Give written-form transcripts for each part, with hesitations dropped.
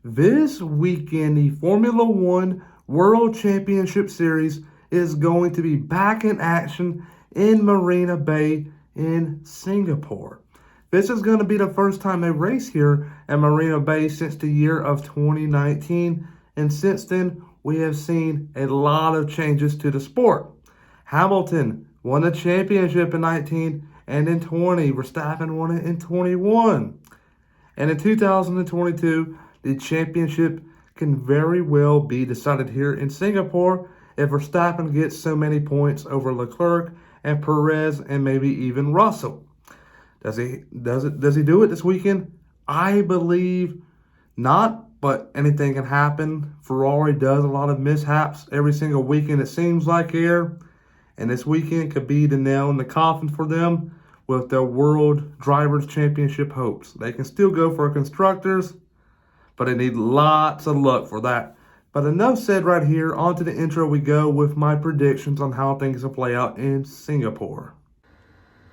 This weekend, the Formula One World Championship Series is going to be back in action in Marina Bay in Singapore. This is going to be the first time they race here at Marina Bay since the year of 2019. And since then, we have seen a lot of changes to the sport. Hamilton won the championship in 19, and in 20, Verstappen won it in 21. And in 2022, the championship can very well be decided here in Singapore if Verstappen gets so many points over Leclerc and Perez and maybe even Russell. Does he do it this weekend? I believe not, but anything can happen. Ferrari does a lot of mishaps every single weekend, it seems like here. And this weekend could be the nail in the coffin for them with their World Drivers' Championship hopes. They can still go for constructors, but they need lots of luck for that. But enough said right here. On to the intro we go with my predictions on how things will play out in Singapore.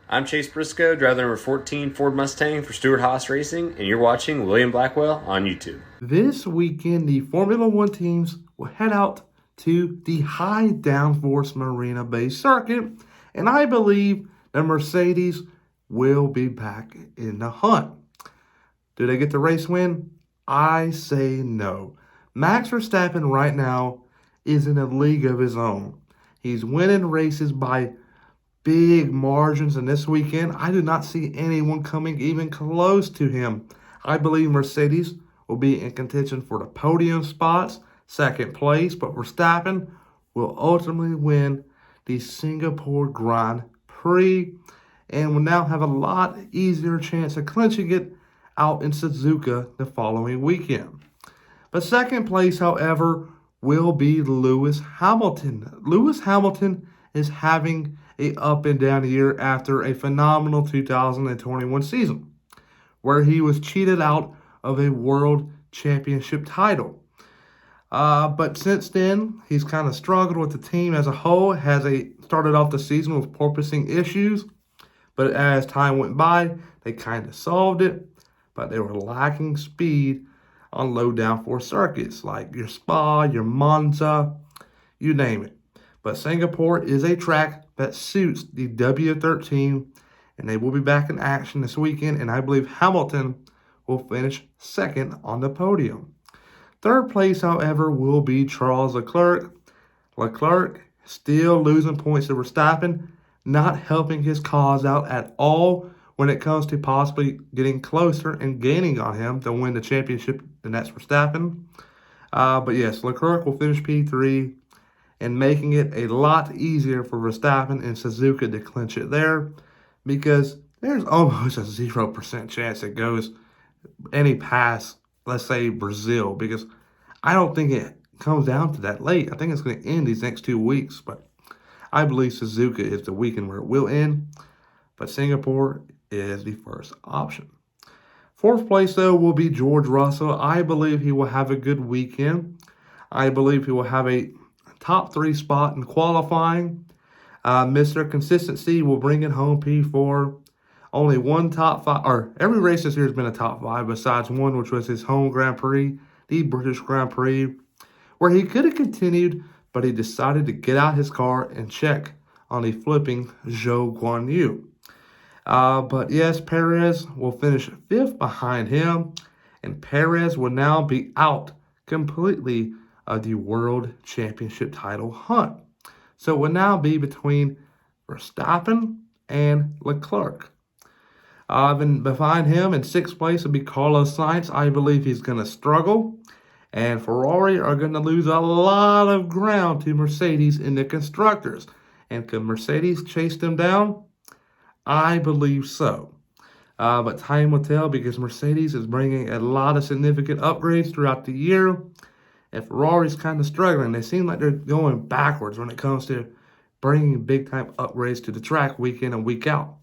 I'm Chase Briscoe, driver number 14 Ford Mustang for Stewart Haas Racing, and you're watching William Blackwell on YouTube. This weekend, the Formula One teams will head out to the high downforce Marina Bay circuit, and I believe the Mercedes will be back in the hunt. Do they get the race win? I say no. Max Verstappen right now is in a league of his own. He's winning races by big margins, and this weekend, I do not see anyone coming even close to him. I believe Mercedes will be in contention for the podium spots, second place, but Verstappen will ultimately win the Singapore Grand Prix and will now have a lot easier chance of clinching it out in Suzuka the following weekend. But second place, however, will be Lewis Hamilton. Lewis Hamilton is having a up and down year after a phenomenal 2021 season, where he was cheated out of a world championship title. But since then, he's kind of struggled with the team as a whole. Started off the season with porpoising issues, but as time went by, they kind of solved it. But they were lacking speed on low downforce circuits like your Spa, your Monza, you name it. But Singapore is a track that suits the W13, and they will be back in action this weekend, and I believe Hamilton will finish second on the podium. Third place, however, will be Charles Leclerc. Leclerc still losing points to Verstappen, not helping his cause out at all when it comes to possibly getting closer and gaining on him to win the championship, and that's Verstappen. But yes, Leclerc will finish P3 and making it a lot easier for Verstappen and Suzuka to clinch it there, because there's almost a 0% chance it goes any past, let's say, Brazil, because I don't think it comes down to that late. I think it's going to end these next 2 weeks, but I believe Suzuka is the weekend where it will end, but Singapore is the first option. Fourth place, though, will be George Russell. I believe he will have a good weekend. I believe he will have a top 3 spot in qualifying. Mr. Consistency will bring it home P4. Only one top 5, or every race this year has been a top 5 besides one, which was his home Grand Prix, the British Grand Prix, where he could have continued, but he decided to get out his car and check on the flipping Zhou Guan Yu. But yes, Perez will finish 5th behind him, and Perez will now be out completely of the World Championship title hunt. So it will now be between Verstappen and Leclerc. Then behind him in 6th place will be Carlos Sainz. I believe he's going to struggle, and Ferrari are going to lose a lot of ground to Mercedes in the constructors. And can Mercedes chase them down? I believe so. But time will tell, because Mercedes is bringing a lot of significant upgrades throughout the year, and Ferrari's kind of struggling. They seem like they're going backwards when it comes to bringing big-time upgrades to the track week in and week out.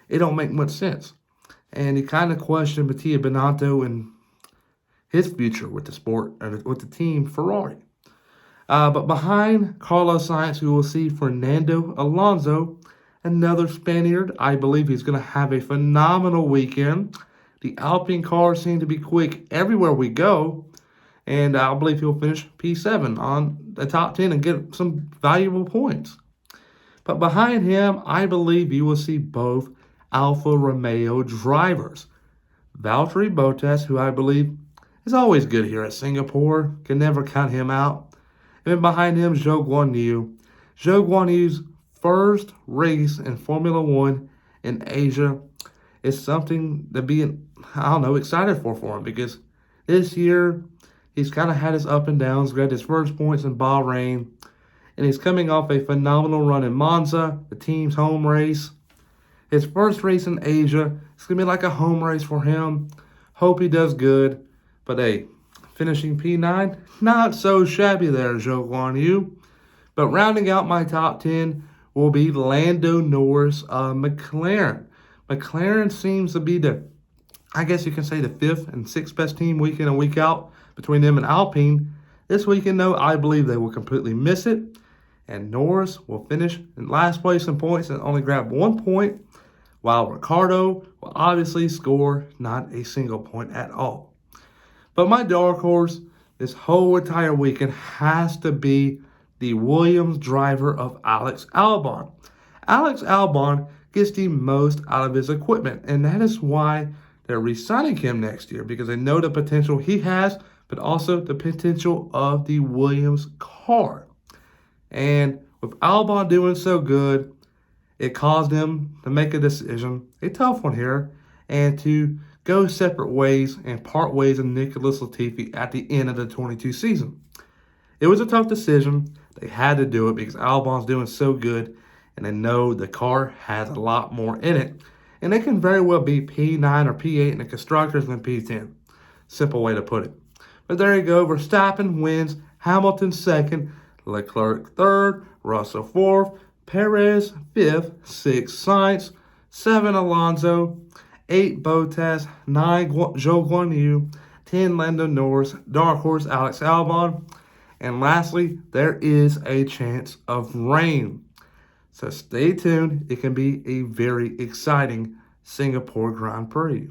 It don't make much sense. And you kind of question Mattia Binotto and his future with the sport, or with the team Ferrari. But behind Carlos Sainz, we will see Fernando Alonso, another Spaniard. I believe he's going to have a phenomenal weekend. The Alpine cars seem to be quick everywhere we go. And I believe he'll finish P7 on the top 10 and get some valuable points. But behind him, I believe you will see both Alfa Romeo drivers. Valtteri Bottas, who I believe is always good here at Singapore, can never count him out. And then behind him, Zhou Guanyu. Zhou Guanyu's first race in Formula One in Asia is something to be, excited for him, because this year he's kind of had his up and downs. Got his first points in Bahrain, and he's coming off a phenomenal run in Monza, the team's home race. His first race in Asia, it's going to be like a home race for him. Hope he does good. But hey, finishing P9, not so shabby there, Zhou Guanyu. But rounding out my top 10 will be Lando Norris of McLaren. McLaren seems to be the fifth and sixth best team week in and week out between them and Alpine. This weekend, though, I believe they will completely miss it. And Norris will finish in last place in points and only grab 1 point, while Ricciardo will obviously score not a single point at all. But my dark horse this whole entire weekend has to be the Williams driver of Alex Albon. Alex Albon gets the most out of his equipment, and that is why they're re-signing him next year, because they know the potential he has, but also the potential of the Williams car. And with Albon doing so good, it caused him to make a decision, a tough one here, and to go separate ways and part ways with Nicholas Latifi at the end of the 22 season. It was a tough decision. They had to do it because Albon's doing so good, and they know the car has a lot more in it. And they can very well be P9 or P8 in the constructors than P10. Simple way to put it. But there you go. Verstappen wins, Hamilton second, Leclerc third, Russell fourth, Perez fifth, 6 Sainz, 7 Alonso, 8 Bottas, 9 Zhou Guanyu, 10 Lando Norris, dark horse Alex Albon, and lastly, there is a chance of rain. So stay tuned. It can be a very exciting Singapore Grand Prix.